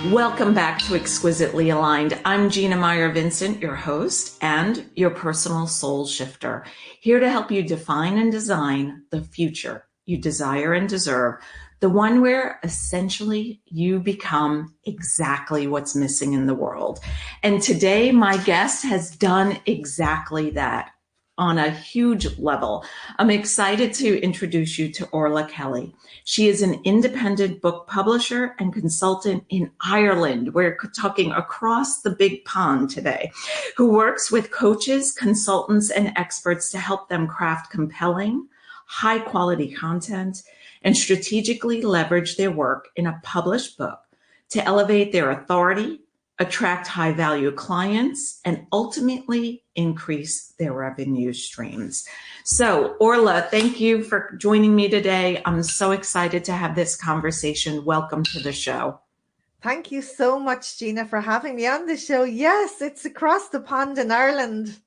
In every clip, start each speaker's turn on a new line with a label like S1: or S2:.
S1: Welcome back to Exquisitely Aligned. I'm Gina Meyer-Vincent, your host and your personal soul shifter, here to help you define and design the future you desire and deserve, the one where essentially you become exactly what's missing in the world. And today, my guest has done exactly that on a huge level. I'm excited to introduce you to Orla Kelly. She is an independent book publisher and consultant in Ireland. We're talking across the big pond today, who works with coaches, consultants, and experts to help them craft compelling, high quality content and strategically leverage their work in a published book to elevate their authority, attract high value clients, and ultimately increase their revenue streams. So, Orla, thank you for joining me today. I'm so excited to have this conversation. Welcome to the show.
S2: Thank you so much, Gina, for having me on the show. Yes, it's across the pond in Ireland.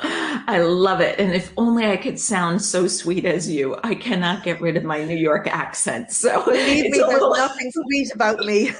S1: I love it. And if only I could sound so sweet as you. I cannot get rid of my New York accent. So
S2: believe me, there's nothing sweet about me.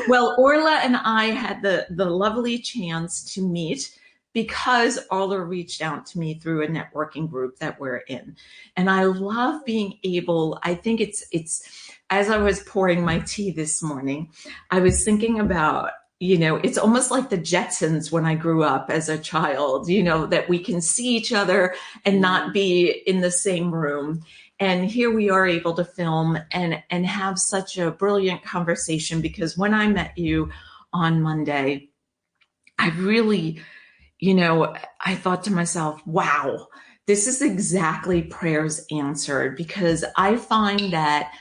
S1: Well, Orla and I had the lovely chance to meet because Orla reached out to me through a networking group that we're in. And I love being able, I think it's as I was pouring my tea this morning, I was thinking about, it's almost like the Jetsons when I grew up as a child, that we can see each other and not be in the same room. And here we are able to film and have such a brilliant conversation, because when I met you on Monday, I really, I thought to myself, wow, this is exactly prayers answered, because I find that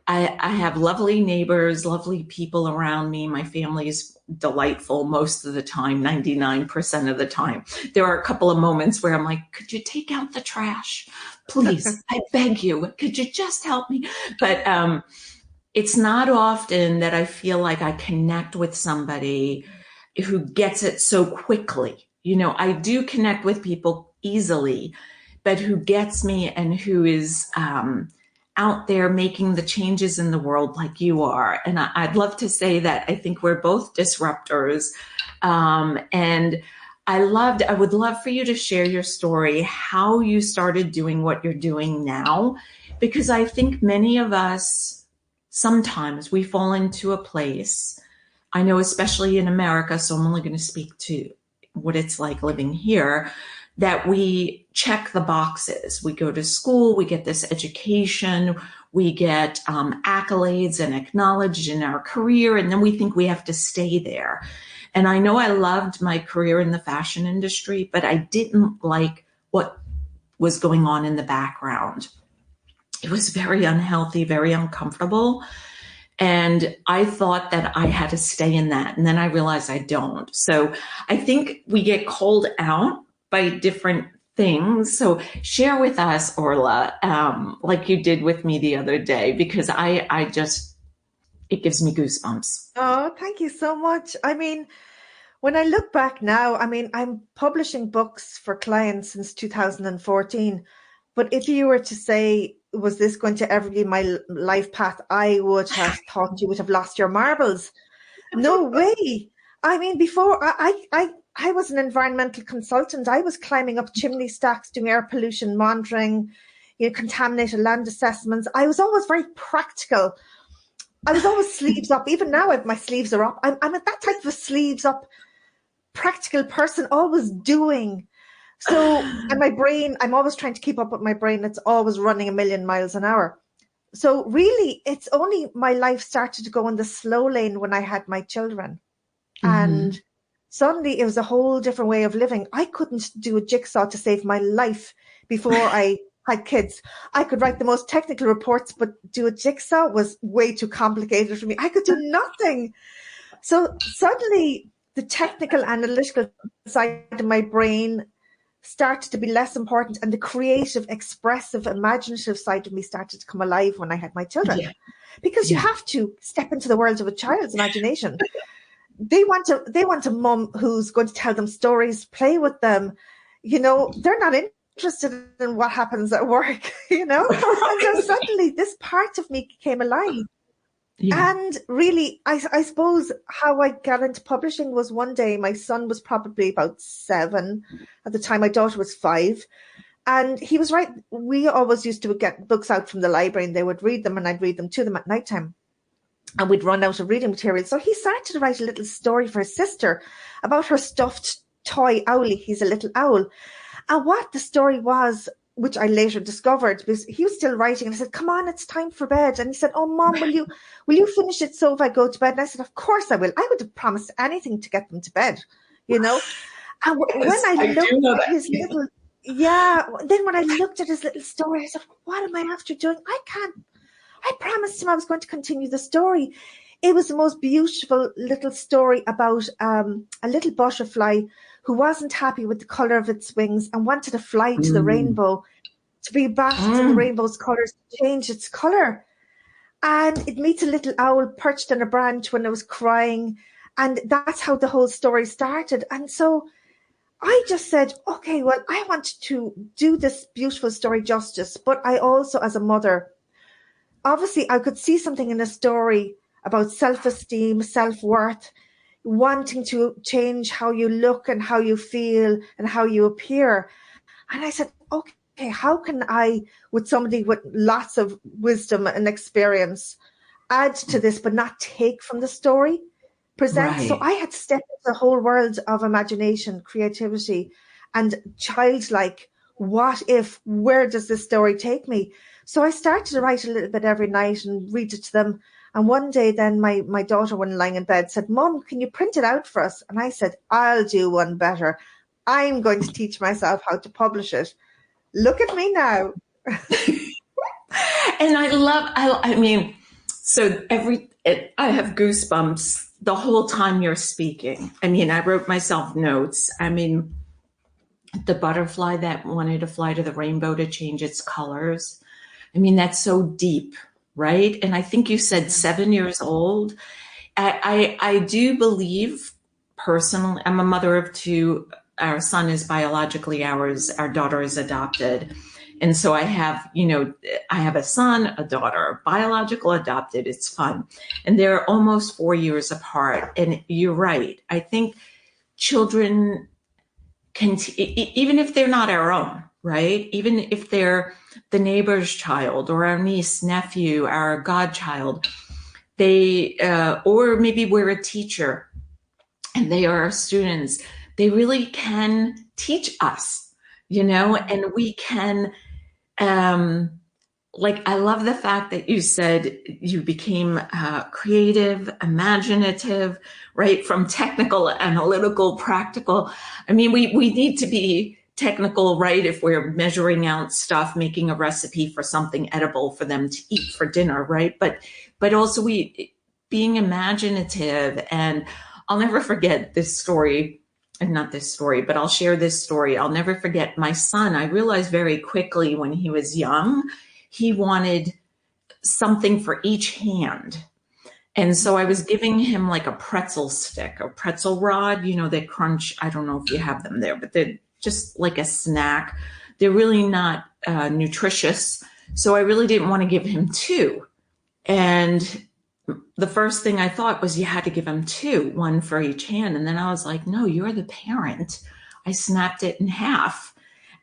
S1: I have lovely neighbors, lovely people around me. My family's delightful most of the time, 99% of the time. There are a couple of moments where I'm like, could you take out the trash? Please, I beg you, could you just help me? But it's not often that I feel like I connect with somebody who gets it so quickly. I do connect with people easily, but who gets me and who is out there making the changes in the world like you are. And I'd love to say that I think we're both disruptors. And I would love for you to share your story, how you started doing what you're doing now, because I think many of us, sometimes we fall into a place, I know especially in America, so I'm only going to speak to what it's like living here, that we check the boxes. We go to school, we get this education, we get accolades and acknowledged in our career, and then we think we have to stay there. And I know I loved my career in the fashion industry, but I didn't like what was going on in the background. It was very unhealthy, very uncomfortable. And I thought that I had to stay in that. And then I realized I don't. So I think we get called out by different things. So share with us, Orla, like you did with me the other day, because it gives me goosebumps.
S2: Oh, thank you so much. I mean, when I look back now, I'm publishing books for clients since 2014. But if you were to say, was this going to ever be my life path, I would have thought you would have lost your marbles. No way. Before I was an environmental consultant. I was climbing up chimney stacks, doing air pollution monitoring, contaminated land assessments. I was always very practical. I was always sleeves up. Even now, my sleeves are up. I'm at that type of a sleeves up, practical person, always doing. So, and my brain, I'm always trying to keep up with my brain. It's always running a million miles an hour. So really, it's only my life started to go in the slow lane when I had my children. Mm-hmm. And suddenly it was a whole different way of living. I couldn't do a jigsaw to save my life before I had kids. I could write the most technical reports, but do a jigsaw was way too complicated for me. I could do nothing. So suddenly the technical analytical side of my brain started to be less important, and the creative, expressive, imaginative side of me started to come alive when I had my children. Yeah. Because you have to step into the world of a child's imagination. They want a mum who's going to tell them stories, play with them. They're not interested in what happens at work, And so suddenly this part of me came alive.
S1: Yeah.
S2: And really, I suppose how I got into publishing was one day my son was probably about 7 at the time. My daughter was 5. And he was right. We always used to get books out from the library and they would read them and I'd read them to them at nighttime. And we'd run out of reading material. So he started to write a little story for his sister about her stuffed toy owlie. He's a little owl. And what the story was, which I later discovered, because he was still writing, and I said, "Come on, it's time for bed." And he said, "Oh, Mom, will you finish it so if I go to bed?" And I said, "Of course I will. I would have promised anything to get them to bed, you know." And when
S1: Yes,
S2: I
S1: I
S2: looked
S1: do know
S2: at
S1: that.
S2: his little, yeah, then when I looked at his little story, I said, "What am I after doing? I can't." I promised him I was going to continue the story. It was the most beautiful little story about a little butterfly who wasn't happy with the color of its wings and wanted to fly to the
S1: Mm.
S2: rainbow, to be bathed in the
S1: Mm.
S2: rainbow's colors, to change its color. And it meets a little owl perched on a branch when it was crying. And that's how the whole story started. And so I just said, okay, well, I want to do this beautiful story justice, but I also, as a mother, obviously I could see something in a story about self-esteem, self-worth, wanting to change how you look and how you feel and how you appear. And I said, okay, how can I, with somebody with lots of wisdom and experience, add to this but not take from the story? Present. So
S1: Right.
S2: I had stepped into the whole world of imagination, creativity, and childlike. What if? Where does this story take me? So I started to write a little bit every night and read it to them. And one day, then my daughter, when lying in bed, said, "Mom, can you print it out for us?" And I said, "I'll do one better. I'm going to teach myself how to publish it." Look at me now.
S1: And I mean, so I have goosebumps the whole time you're speaking. I mean, I wrote myself notes. I mean, the butterfly that wanted to fly to the rainbow to change its colors. I mean, that's so deep, right? And I think you said 7 years old. I do believe personally, I'm a mother of two. Our son is biologically ours, our daughter is adopted. And so I have a son, a daughter, biological, adopted. It's fun. And they're almost 4 years apart. And you're right. I think children can, even if they're not our own, right? Even if they're the neighbor's child or our niece, nephew, our godchild, or maybe we're a teacher and they are our students, they really can teach us, and we can, like, I love the fact that you said you became creative, imaginative, right? From technical, analytical, practical. I mean, we need to be technical, right? If we're measuring out stuff, making a recipe for something edible for them to eat for dinner, right? But also being imaginative. And I'll never forget this story, and not this story, but I'll share this story. I'll never forget my son. I realized very quickly when he was young, he wanted something for each hand. And so I was giving him like a pretzel stick, a pretzel rod, they crunch. I don't know if you have them there, but they're just like a snack. They're really not nutritious. So I really didn't want to give him two. And the first thing I thought was you had to give him two, one for each hand. And then I was like, no, you're the parent. I snapped it in half.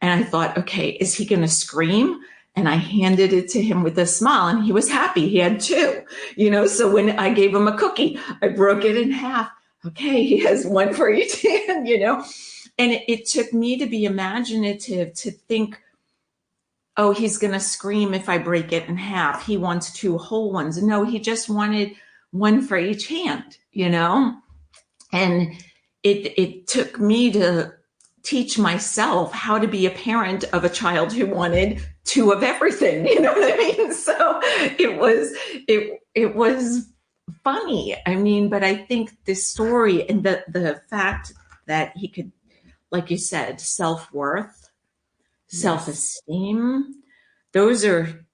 S1: And I thought, okay, is he going to scream? And I handed it to him with a smile, and he was happy. He had two, so when I gave him a cookie, I broke it in half. Okay, he has one for each hand, And it took me to be imaginative, to think, oh, he's going to scream if I break it in half. He wants two whole ones. No, he just wanted one for each hand, And it took me to teach myself how to be a parent of a child who wanted two of everything. You know what I mean? So it was funny. I mean, but I think this story and the fact that he could, like you said, self-worth,
S2: Yes.
S1: self-esteem, those are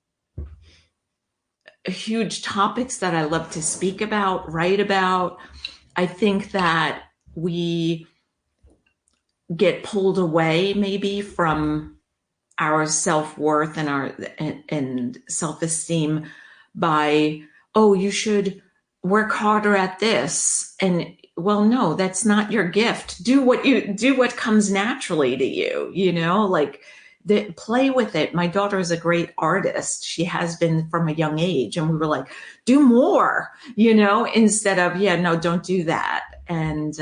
S1: huge topics that I love to speak about, write about. I think that we get pulled away maybe from our self-worth and our and self-esteem by oh, you should work harder at this. And well, no, that's not your gift. Do what comes naturally to you, like play with it. My daughter is a great artist. She has been from a young age. And we were like, do more, instead of, yeah, no, don't do that. And,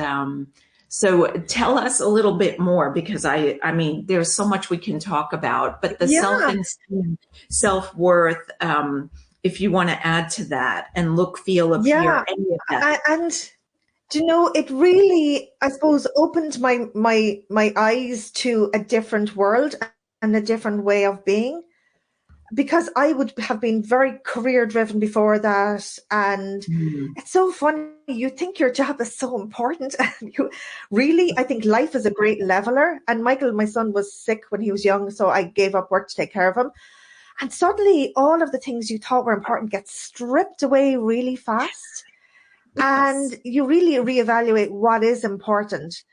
S1: so tell us a little bit more because I mean, there's so much we can talk about, but the
S2: Yeah,
S1: self-esteem, self-worth, if you want to add to that and look, feel, appear,
S2: yeah.
S1: any of that.
S2: And do you know, it really, I suppose, opened my eyes to a different world and a different way of being. Because I would have been very career driven before that. And
S1: Mm,
S2: it's so funny. You think your job is so important. And you really, I think life is a great leveler. And Michael, my son, was sick when he was young. So I gave up work to take care of him. And suddenly all of the things you thought were important get stripped away really fast.
S1: yes.
S2: And you really reevaluate what is important.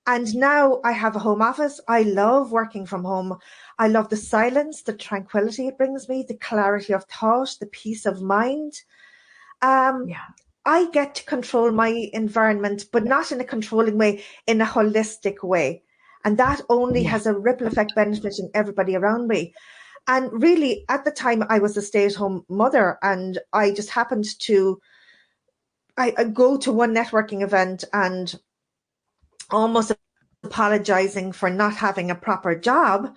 S2: And now I have a home office. I love working from home. I love the silence, the tranquility it brings me, the clarity of thought, the peace of mind. Um,
S1: Yeah.
S2: I get to control my environment, but not in a controlling way, in a holistic way. And that only
S1: Yeah.
S2: has a ripple effect benefiting everybody around me. And really, at the time, I was a stay-at-home mother, and I just happened to I go to one networking event and almost apologizing for not having a proper job.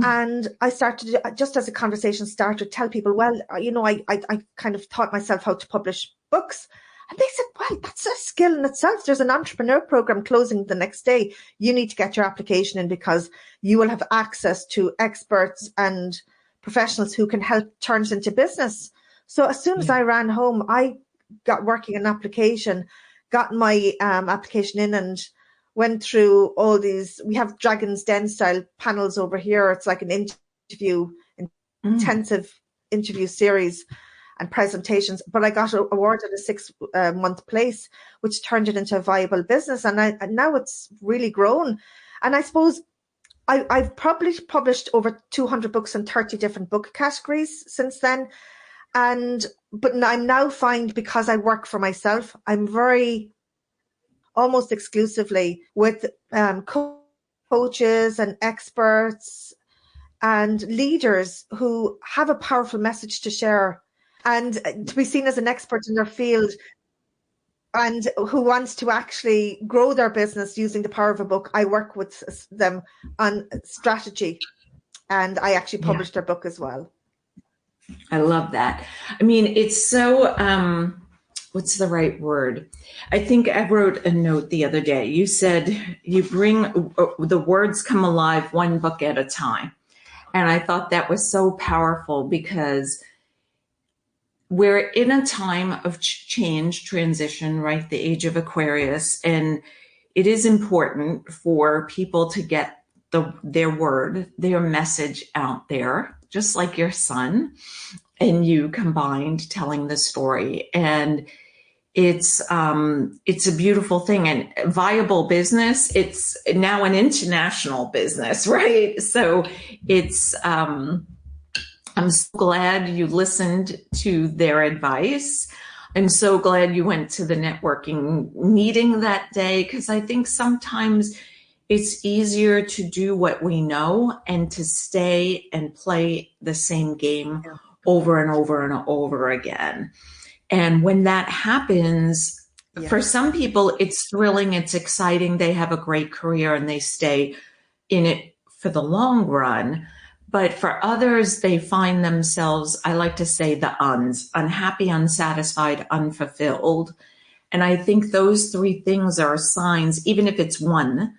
S2: And I started, just as a conversation started, tell people, well, I kind of taught myself how to publish books. And they said, well, that's a skill in itself. There's an entrepreneur program closing the next day. You need to get your application in because you will have access to experts and professionals who can help turn it into business. So as soon as
S1: Yeah.
S2: I ran home, I got working an application, got my application in, and went through all these. We have Dragon's Den style panels over here. It's like an interview,
S1: Mm,
S2: intensive interview series and presentations. But I got awarded a 6 month place, which turned it into a viable business. And now it's really grown. And I suppose I've probably published over 200 books in 30 different book categories since then. And but I'm now find, because I work for myself, I'm very almost exclusively with coaches and experts and leaders who have a powerful message to share and to be seen as an expert in their field, and who wants to actually grow their business using the power of a book. I work with them on strategy, and I actually
S1: yeah.
S2: published their book as well.
S1: I love that. I mean, it's so, what's the right word? I think I wrote a note the other day. You said you bring the words come alive one book at a time. And I thought that was so powerful because we're in a time of change, transition, right? The age of Aquarius. And it is important for people to get their word, their message out there, just like your son and you combined telling the story. And it's a beautiful thing and viable business. It's now an international business, right? So it's I'm so glad you listened to their advice. I'm so glad you went to the networking meeting that day because I think sometimes it's easier to do what we know and to stay and play the same game
S2: Yeah.
S1: over and over and over again. And when that happens,
S2: Yeah.
S1: for some people, it's thrilling, it's exciting, they have a great career and they stay in it for the long run. But for others, they find themselves, I like to say the uns, unhappy, unsatisfied, unfulfilled. And I think those three things are signs, even if it's one,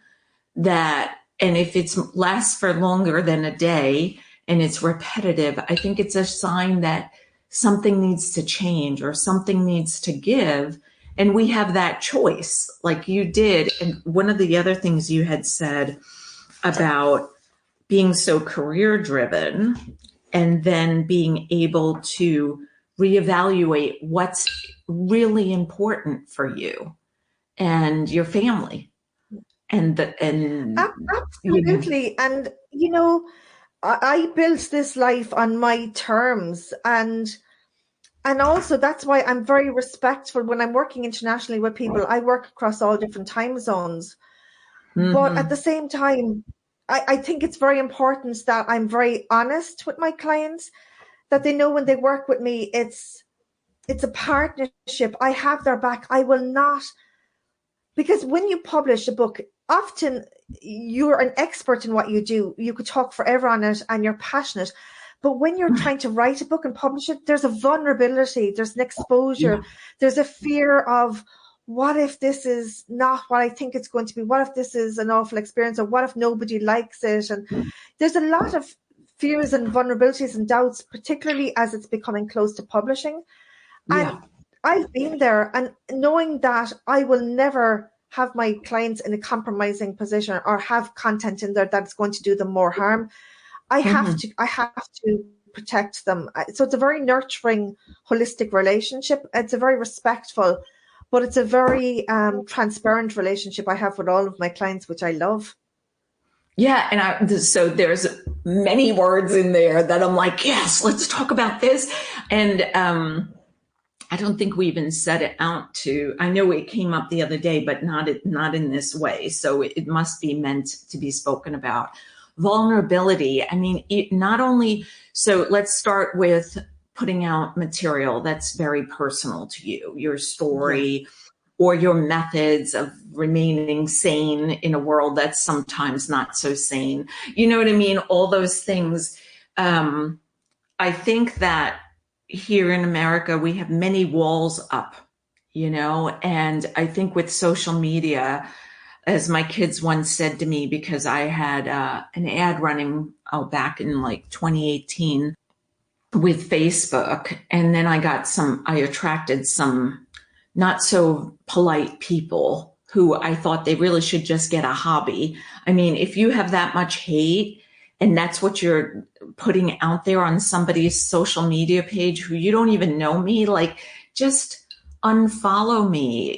S1: that, and if it's lasts for longer than a day and it's repetitive, I think it's a sign that something needs to change or something needs to give. And we have that choice, like you did. And one of the other things you had said about being so career driven and then being able to reevaluate what's really important for you and your family and you know
S2: Absolutely. And, I built this life on my terms. And And also that's why I'm very respectful when I'm working internationally with people. I work across all different time zones. But at the
S1: Mm-hmm.
S2: same time, I think it's very important that I'm very honest with my clients, that they know when they work with me, it's a partnership. I have their back. I will not, because when you publish a book, often you're an expert in what you do. You could talk forever on it and you're passionate. But when you're trying to write a book and publish it, there's a vulnerability, there's an
S1: Yeah.
S2: exposure, there's a fear of, what if this is not what I think it's going to be? What if this is an awful experience? Or what if nobody likes it? And there's a lot of fears and vulnerabilities and doubts, particularly as it's becoming close to publishing. And
S1: Yeah.
S2: I've been there, and knowing that I will never have my clients in a compromising position or have content in there that's going to do them more harm.
S1: Mm-hmm.
S2: I have to protect them. So it's a very nurturing, holistic relationship. It's a very respectful, but it's a very transparent relationship I have with all of my clients, which I love.
S1: Yeah, and so there's many words in there that I'm like, yes, let's talk about this. And I don't think we even set it out to. I know it came up the other day, but not in this way. So it must be meant to be spoken about. Vulnerability. I mean, not only. So let's start with putting out material that's very personal to you, your
S2: Yes.
S1: story, or your methods of remaining sane in a world that's sometimes not so sane. You know what I mean? All those things. Um, I think that here in America, we have many walls up, and I think with social media, as my kids once said to me, because I had an ad running back in like 2018 with Facebook, and then I attracted some not so polite people who I thought they really should just get a hobby. I mean, if you have that much hate and that's what you're putting out there on somebody's social media page who you don't even know me, like just unfollow me.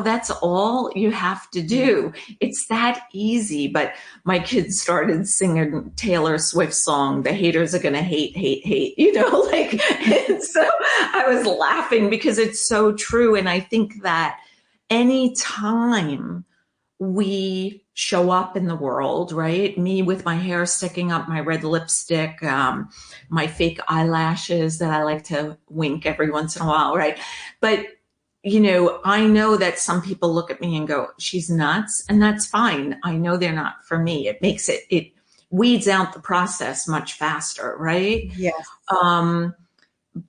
S1: That's all you have to do. It's that easy. But my kids started singing Taylor Swift song, "The haters are gonna hate, hate, hate," like, and so I was laughing because it's so true. And I think that anytime we show up in the world, right? Me with my hair sticking up, my red lipstick, my fake eyelashes that I like to wink every once in a while, right? But I know that some people look at me and go, "She's nuts," and that's fine. I know they're not for me. It weeds out the process much faster, right?
S2: Yes.
S1: Um,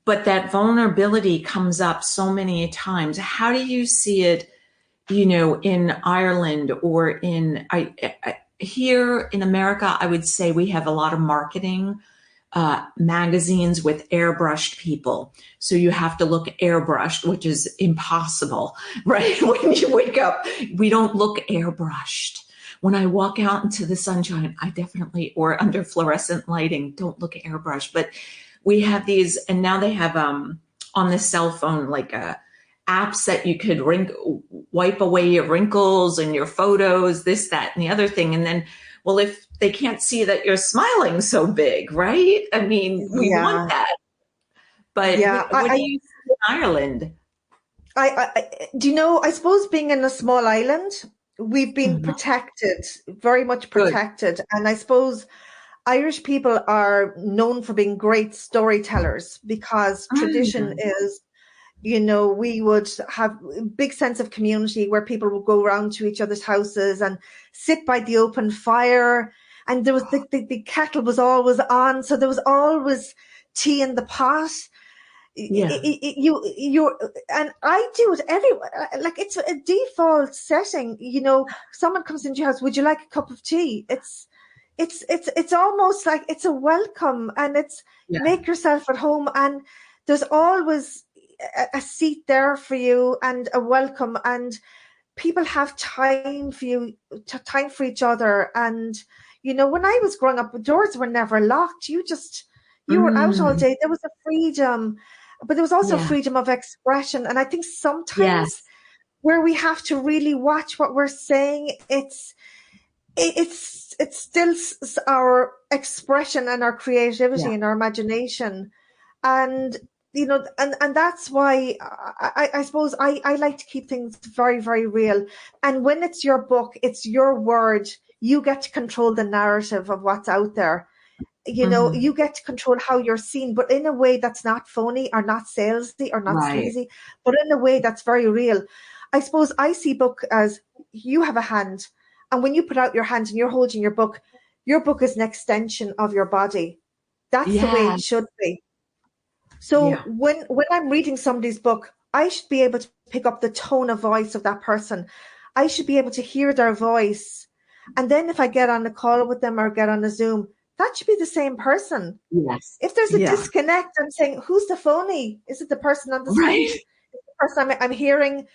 S1: but that vulnerability comes up so many times. How do you see it, in Ireland or here in America? I would say we have a lot of marketing magazines with airbrushed people. So you have to look airbrushed, which is impossible, right? When you wake up, we don't look airbrushed. When I walk out into the sunshine, I definitely, or under fluorescent lighting, don't look airbrushed. But we have these, and now they have on the cell phone like apps that you could wipe away your wrinkles and your photos, this, that, and the other thing. And then, well, if they can't see that you're smiling so big, right? I mean, we want
S2: Yeah.
S1: that. But
S2: Yeah.
S1: what do you see in Ireland?
S2: Do you know, I suppose being in a small island, we've been
S1: Mhm.
S2: protected, very much
S1: Good.
S2: protected. And I suppose Irish people are known for being great storytellers because tradition
S1: Mm.
S2: is, we would have a big sense of community where people would go around to each other's houses and sit by the open fire. And there was the kettle was always on. So there was always tea in the pot.
S1: Yeah.
S2: You and I do it everywhere. Like it's a default setting. Someone comes into your house. Would you like a cup of tea? It's almost like it's a welcome, and it's
S1: Yeah.
S2: make yourself at home, and there's always a seat there for you and a welcome, and people have time for you, time for each other. And when I was growing up, the doors were never locked. You were out all
S1: Mm.
S2: day. There was a freedom, but there was also
S1: Yeah.
S2: freedom of expression. And I think sometimes
S1: Yes.
S2: where we have to really watch what we're saying, it's still our expression and our creativity
S1: Yeah.
S2: and our imagination. And and that's why I suppose I like to keep things very, very real. And when it's your book, it's your word. You get to control the narrative of what's out there.
S1: Mhm.
S2: You get to control how you're seen, but in a way that's not phony or not salesy or not
S1: Right.
S2: sleazy, but in a way that's very real. I suppose I see book as you have a hand, and when you put out your hand and you're holding your book is an extension of your body. That's the way
S1: Yeah.
S2: it should be. So
S1: Yeah.
S2: when I'm reading somebody's book, I should be able to pick up the tone of voice of that person. I should be able to hear their voice. And then if I get on a call with them or get on a Zoom, that should be the same person.
S1: Yes.
S2: If there's a
S1: Yeah.
S2: disconnect, I'm saying, who's the phony? Is it the person on the
S1: Right.
S2: screen? Is it the person I'm hearing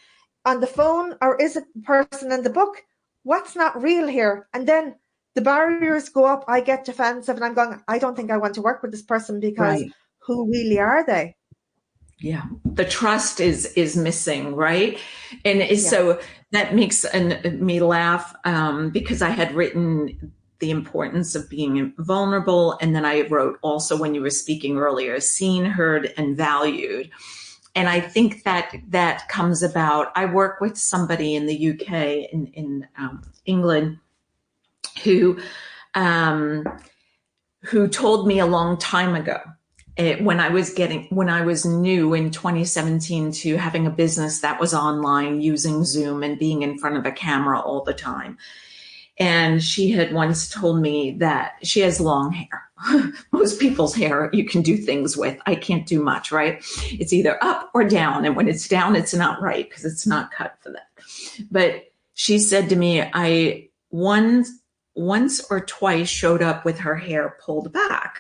S2: on the phone? Or is it the person in the book? What's not real here? And then the barriers go up. I get defensive and I'm going, I don't think I want to work with this person because
S1: Right.
S2: who really are they?
S1: Yeah. The trust is missing, right?
S2: Yeah.
S1: So that makes me laugh, because I had written the importance of being vulnerable, and then I wrote also, when you were speaking earlier, seen, heard, and valued. And I think that comes about. I work with somebody in the UK, in England, who um, who told me a long time ago, when I was new in 2017 to having a business that was online, using Zoom and being in front of a camera all the time. And she had once told me that she has long hair. Most people's hair you can do things with. I can't do much, right? It's either up or down. And when it's down, it's not right because it's not cut for that. But she said to me, I once or twice showed up with her hair pulled back.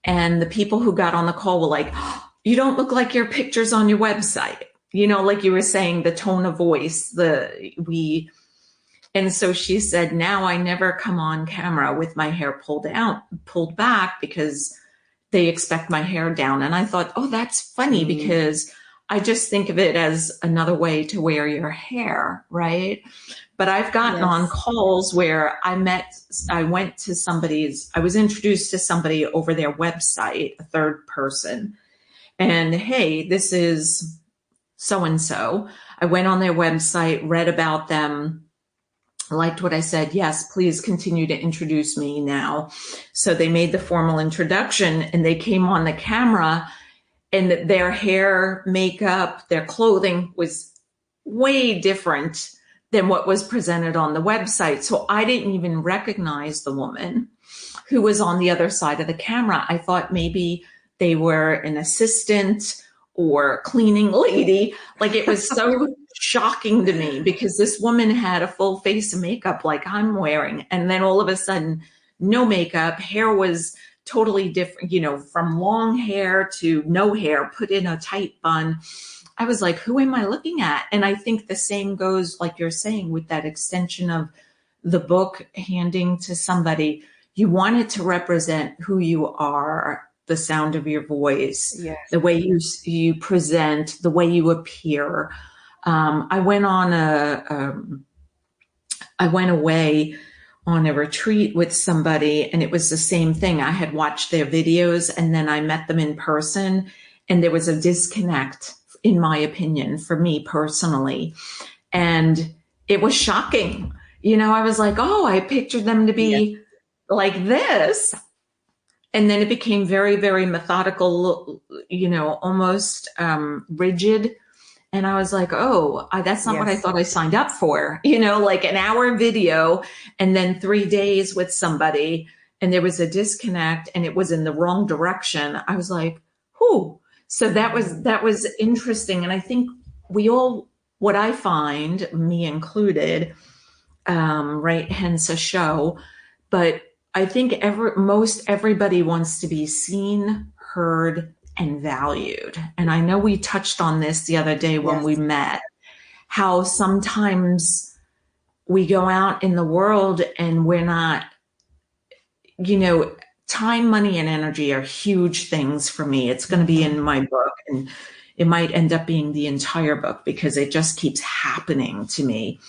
S1: And the people who got on the call were like, oh, you don't look like your pictures on your website. Like you were saying, the tone of voice, and so she said, now I never come on camera with my hair pulled back because they expect my hair down. And I thought, oh, that's funny because I just think of it as another way to wear your hair, right? But I've gotten on
S2: Yes.
S1: calls where I was introduced to somebody over their website, a third person. And hey, this is so and so. I went on their website, read about them, liked what I said. Yes, please continue to introduce me now. So they made the formal introduction and they came on the camera, and their hair, makeup, their clothing was way different than what was presented on the website. So I didn't even recognize the woman who was on the other side of the camera. I thought maybe they were an assistant or cleaning lady. Like, it was so shocking to me because this woman had a full face of makeup like I'm wearing. And then all of a sudden, no makeup, hair was totally different, from long hair to no hair, put in a tight bun. I was like, who am I looking at? And I think the same goes, like you're saying, with that extension of the book handing to somebody. You want it to represent who you are, the sound of your voice,
S2: Yes.
S1: the way you present, the way you appear. I went I went away on a retreat with somebody, and it was the same thing. I had watched their videos and then I met them in person, and there was a disconnect, in my opinion, for me personally. And it was shocking. I was like, oh, I pictured them to
S2: Yes.
S1: be like this. And then it became very, very methodical, almost rigid. And I was like, oh, that's not what I
S2: Yes.
S1: thought I signed up for. Like an hour video and then 3 days with somebody. And there was a disconnect and it was in the wrong direction. I was like, whew. So that was interesting. And I think what I find, me included, right, hence a show, but I think most everybody wants to be seen, heard, and valued. And I know we touched on this the other day when
S2: Yes.
S1: we met, how sometimes we go out in the world and we're not, time, money, and energy are huge things for me. It's going to be in my book, and it might end up being the entire book because it just keeps happening to me.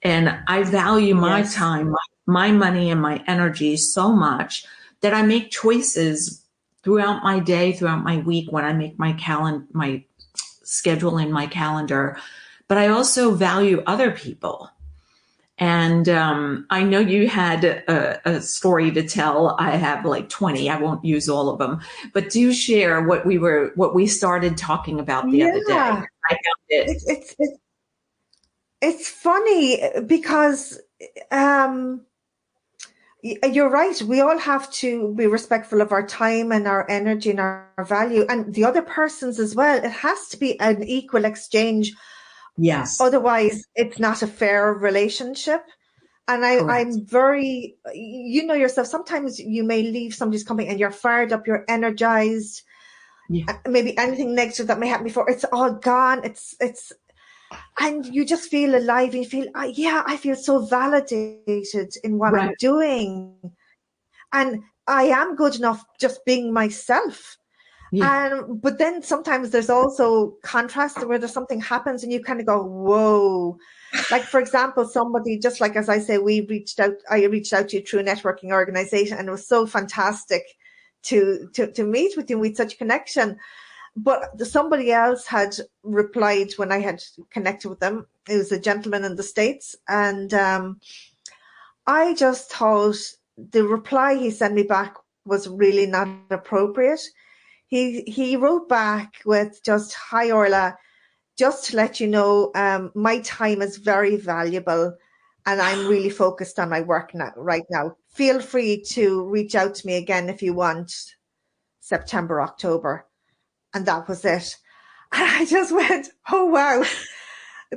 S1: And I value my
S2: Yes.
S1: time, my money, and my energy so much that I make choices throughout my day, throughout my week, when I make my schedule in my calendar. But I also value other people. And I know you had a story to tell. I have like 20. I won't use all of them, but do share what we started talking about the other day.
S2: Yeah,
S1: I found it.
S2: it's funny because um, you're right. We all have to be respectful of our time and our energy and our value, and the other person's as well. It has to be an equal exchange.
S1: Yes,
S2: Otherwise, it's not a fair relationship. And
S1: correct.
S2: I'm very, you know yourself, sometimes you may leave somebody's company and you're fired up, you're energized,
S1: Yeah,
S2: maybe anything negative that may happen before, it's all gone. And you just feel alive and you feel, yeah, I feel so validated in what I'm
S1: right.
S2: doing. And I am good enough just being myself.
S1: Yeah,
S2: And but then sometimes there's also contrast where there's something happens and you kind of go, whoa. Like for example, somebody, just like as I say, I reached out to you through a networking organization, and it was so fantastic to meet with you with such a connection. But somebody else had replied when I had connected with them. It was a gentleman in the States, and I just thought the reply he sent me back was really not appropriate. He wrote back with just, "Hi Orla, just to let you know, my time is very valuable and I'm really focused on my work right now. Feel free to reach out to me again if you want, September, October." And that was it. And I just went, oh wow.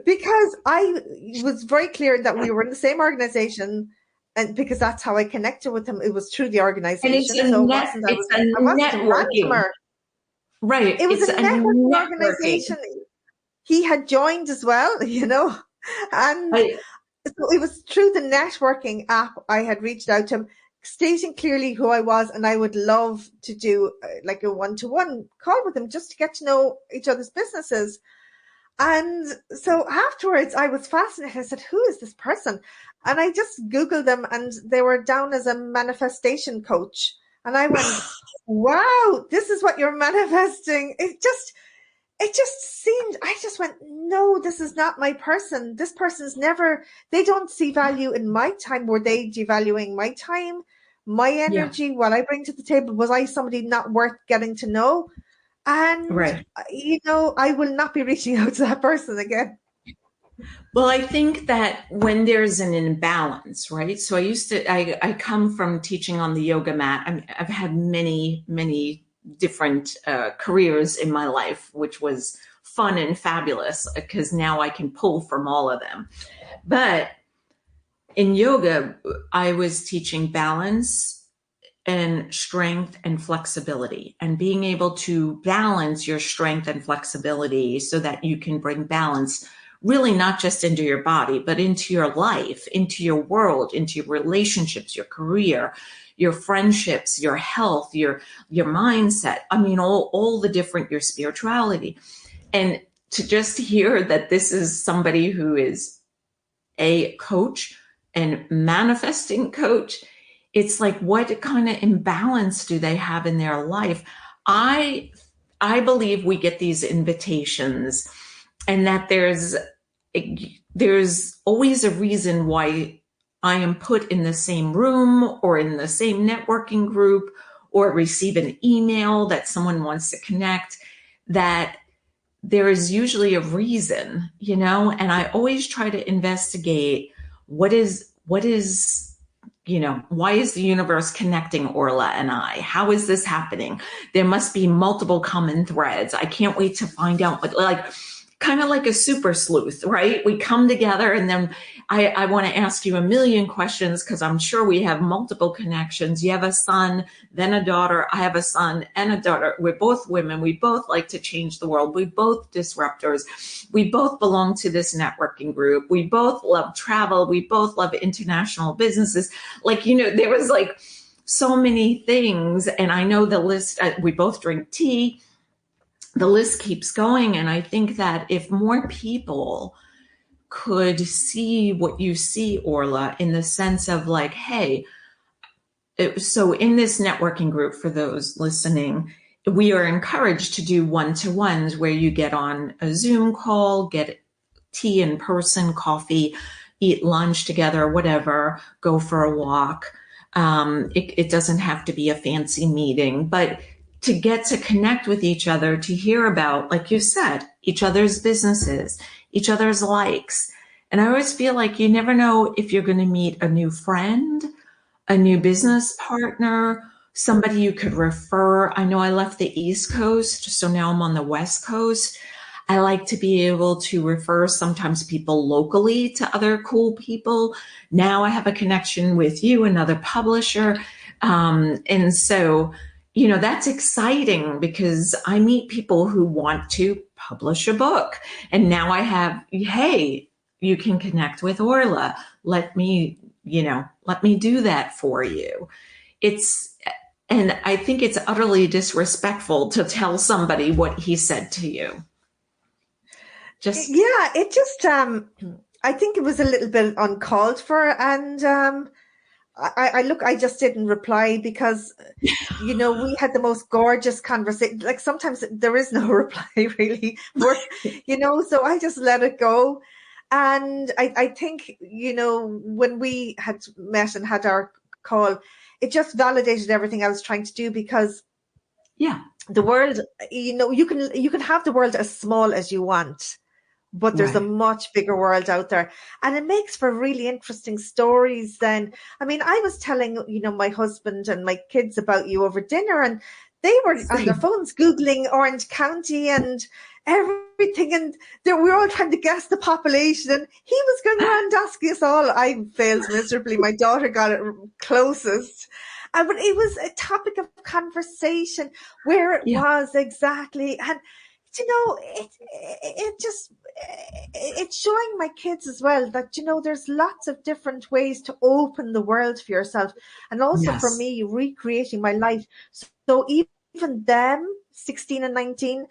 S2: Because I was very clear that we were in the same organization, and because that's how I connected with him. It was through the
S1: and it's
S2: organization.
S1: a
S2: So
S1: it's a
S2: I wasn't a
S1: networking,
S2: ransomer.
S1: right?
S2: It was a
S1: It's a
S2: networking
S1: networking.
S2: organization. He had joined as well, and
S1: I,
S2: so it was through the networking app I had reached out to him, stating clearly who I was, and I would love to do like a one-to-one call with him just to get to know each other's businesses. And so afterwards, I was fascinated. I said, "Who is this person?" And I just Googled them, and they were down as a manifestation coach. And I went, "Wow, this is what you're manifesting." It just seemed, I just went, no, this is not my person. This person's never, they don't see value in my time. Were they devaluing my time, my
S1: yeah,
S2: energy, what I bring to the table? Was I somebody not worth getting to know? And,
S1: right.
S2: I will not be reaching out to that person again.
S1: Well, I think that when there's an imbalance, right? So I come from teaching on the yoga mat. I've had many different careers in my life, which was fun and fabulous because now I can pull from all of them. But in yoga, I was teaching balance and strength and flexibility, and being able to balance your strength and flexibility so that you can bring balance really not just into your body, but into your life, into your world, into your relationships, your career, your friendships, your health, your mindset. I mean, all the different, your spirituality. And to just hear that this is somebody who is a coach and manifesting coach, it's like, what kind of imbalance do they have in their life? I believe we get these invitations, and that there's always a reason why I am put in the same room or in the same networking group or receive an email that someone wants to connect, that there is usually a reason, and I always try to investigate what is, why is the universe connecting Orla and I? How is this happening? There must be multiple common threads. I can't wait to find out, but like, kind of like a super sleuth, right? We come together, and then I want to ask you a million questions because I'm sure we have multiple connections. You have a son, then a daughter. I have a son and a daughter. We're both women. We both like to change the world. We both disruptors. We both belong to this networking group. We both love travel. We both love international businesses. Like, there was like so many things. And I know the list, we both drink tea. The list keeps going. And I think that if more people could see what you see, Orla, in the sense of like, hey, So in this networking group, for those listening, we are encouraged to do one-to-ones where you get on a Zoom call, get tea in person, coffee, eat lunch together, whatever, go for a walk. It doesn't have to be a fancy meeting, but to get to connect with each other, to hear about, like you said, each other's businesses, each other's likes. And I always feel like you never know if you're going to meet a new friend, a new business partner, somebody you could refer. I know I left the East Coast, so now I'm on the West Coast. I like to be able to refer sometimes people locally to other cool people. Now I have a connection with you, another publisher. And so, that's exciting because I meet people who want to publish a book. And now I have, hey, you can connect with Orla. Let me do that for you. And I think it's utterly disrespectful to tell somebody what he said to you.
S2: It just I think it was a little bit uncalled for, and I just didn't reply because we had the most gorgeous conversation. Like sometimes there is no reply really, so I just let it go. And I think when we had met and had our call, it just validated everything I was trying to do, because the world, you can have the world as small as you want, but there's a much bigger world out there, and it makes for really interesting stories. Then, I mean, I was telling, my husband and my kids about you over dinner, and they were on their phones Googling Orange County and everything. And we were all trying to guess the population, and he was going around asking us all. I failed miserably. My daughter got it closest. But it was a topic of conversation where it was exactly. And it's showing my kids as well that, there's lots of different ways to open the world for yourself. And also for me, recreating my life. So even them, 16 and 19,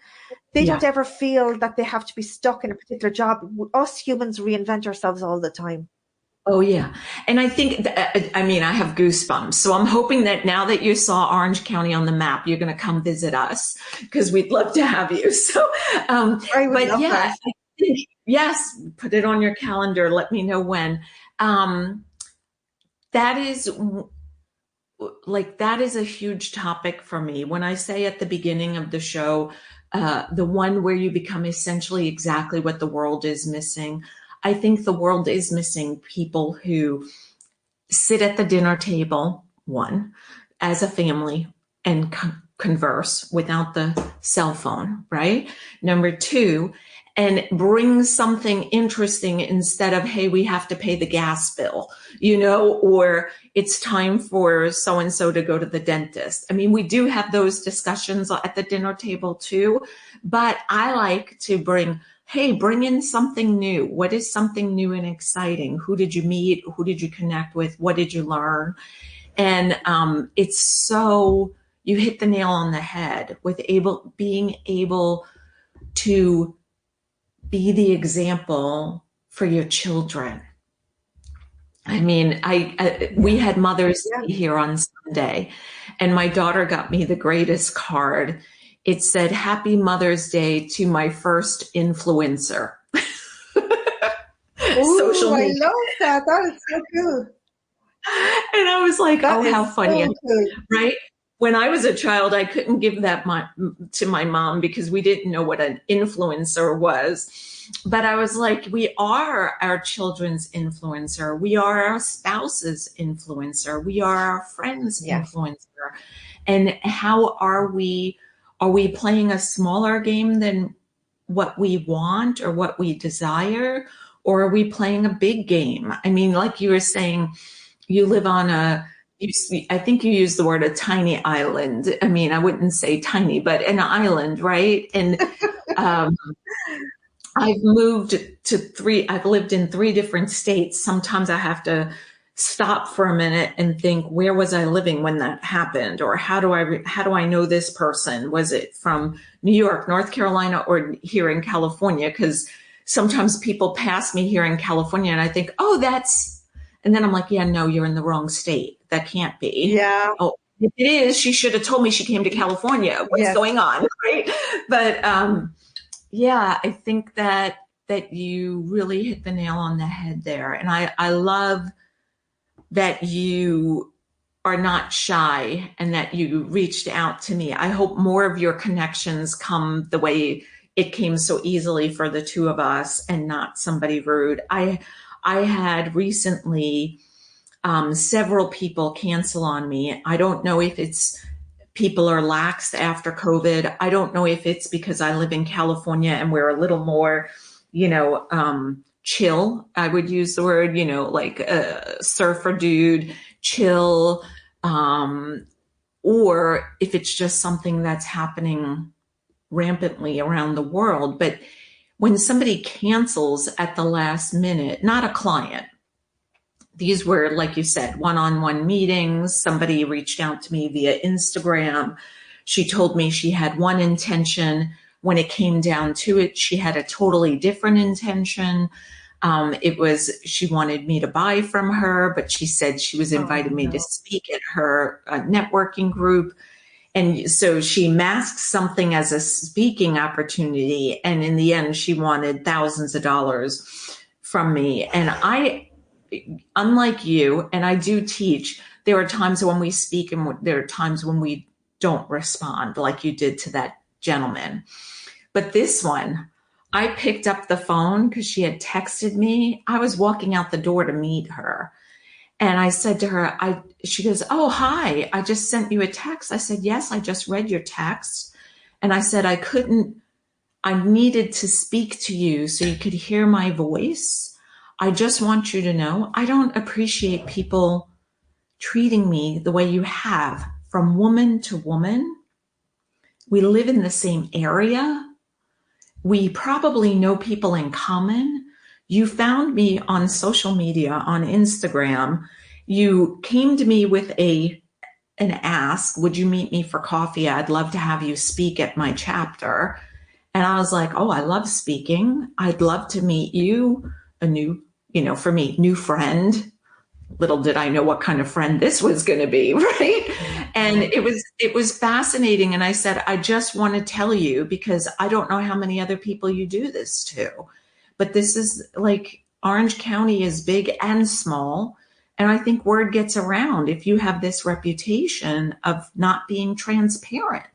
S2: they don't ever feel that they have to be stuck in a particular job. Us humans reinvent ourselves all the time.
S1: Oh, yeah. And I think, I have goosebumps. So I'm hoping that now that you saw Orange County on the map, you're going to come visit us, because we'd love to have you. So,
S2: I would love that.
S1: I think, yes, put it on your calendar. Let me know when. That is a huge topic for me. When I say at the beginning of the show, the one where you become essentially exactly what the world is missing, I think the world is missing people who sit at the dinner table, one, as a family, and converse without the cell phone, right? Number two, and bring something interesting instead of, hey, we have to pay the gas bill, or it's time for so-and-so to go to the dentist. I mean, we do have those discussions at the dinner table too, but I like to bring in something new. What is something new and exciting? Who did you meet? Who did you connect with? What did you learn? And it's so, you hit the nail on the head with being able to be the example for your children. I mean, we had Mother's Day here on Sunday, and my daughter got me the greatest card. It said, "Happy Mother's Day to my first influencer."
S2: Ooh, social media. I love that. That is so cool.
S1: And I was like,
S2: that
S1: how funny,
S2: so cool.
S1: Right? When I was a child, I couldn't give that to my mom because we didn't know what an influencer was. But I was like, we are our children's influencer. We are our spouse's influencer. We are our friend's influencer. And how are we playing a smaller game than what we want or what we desire? Or are we playing a big game? I mean, like you were saying, you live on I think you used the word a tiny island. I mean, I wouldn't say tiny, but an island, right? And I've lived in 3 different states. Sometimes I have to stop for a minute and think, where was I living when that happened? Or how do I know this person? Was it from New York, North Carolina, or here in California? Because sometimes people pass me here in California and I think, oh, that's And then I'm like, yeah, no, you're in the wrong state. That can't be.
S2: Yeah.
S1: Oh, if it is, she should have told me she came to California. What's
S2: Yes.
S1: going on? Right. But yeah, I think that you really hit the nail on the head there. And I love that you are not shy and that you reached out to me. I hope more of your connections come the way it came so easily for the two of us and not somebody rude. I had recently several people cancel on me. I don't know if it's people are lax after COVID. I don't know if it's because I live in California and we're a little more, chill. I would use the word, like a surfer dude, chill, um, or if it's just something that's happening rampantly around the world. But when somebody cancels at the last minute, not a client, these were, like you said, one-on-one meetings. Somebody reached out to me via Instagram. She told me she had one intention. When it came down to it, she had a totally different intention. It was, she wanted me to buy from her, but she said she was
S2: Oh,
S1: inviting me to
S2: no.
S1: speak at her networking group. And so she masked something as a speaking opportunity. And in the end, she wanted thousands of dollars from me. And unlike you, and I do teach, there are times when we speak and there are times when we don't respond like you did to that gentleman. But this one, I picked up the phone because she had texted me. I was walking out the door to meet her. And I said to her, she goes, oh, hi, I just sent you a text. I said, yes, I just read your text. And I said, I needed to speak to you so you could hear my voice. I just want you to know, I don't appreciate people treating me the way you have from woman to woman. We live in the same area. We probably know people in common. You found me on social media, on Instagram. You came to me with an ask, would you meet me for coffee? I'd love to have you speak at my chapter. And I was like, oh, I love speaking. I'd love to meet you, a new, for me, new friend. Little did I know what kind of friend this was going to be, right? And it was fascinating. And I said, I just want to tell you because I don't know how many other people you do this to, but this is like Orange County is big and small. And I think word gets around if you have this reputation of not being transparent.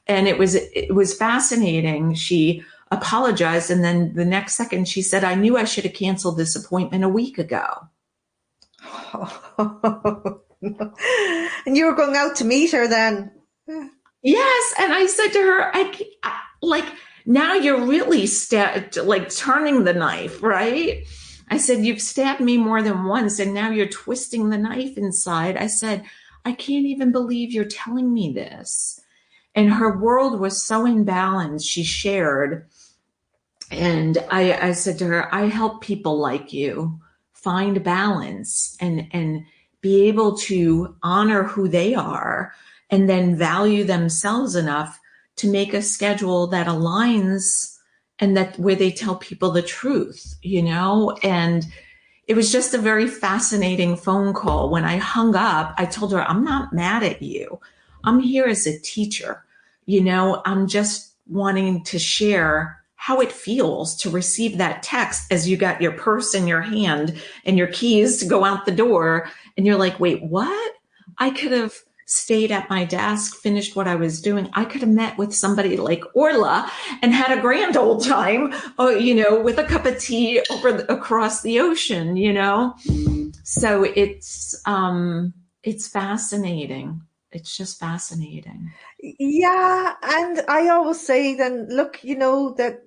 S1: And it was fascinating. She apologized, and then the next second she said, I knew I should have canceled this appointment a week ago.
S2: And you were going out to meet her then?
S1: Yes, and I said to her, like, now you're really like turning the knife, right? I said, you've stabbed me more than once, and now you're twisting the knife inside. I said, I can't even believe you're telling me this. And her world was so imbalanced. She shared, and I said to her, I help people like you find balance and be able to honor who they are and then value themselves enough to make a schedule that aligns and that where they tell people the truth. And it was just a very fascinating phone call. When I hung up, I told her, I'm not mad at you. I'm here as a teacher. I'm just wanting to share how it feels to receive that text as you got your purse in your hand and your keys to go out the door. And you're like, wait, what? I could have stayed at my desk, finished what I was doing. I could have met with somebody like Orla and had a grand old time, with a cup of tea across the ocean. So it's fascinating. It's just fascinating.
S2: Yeah, and I always say then, look, that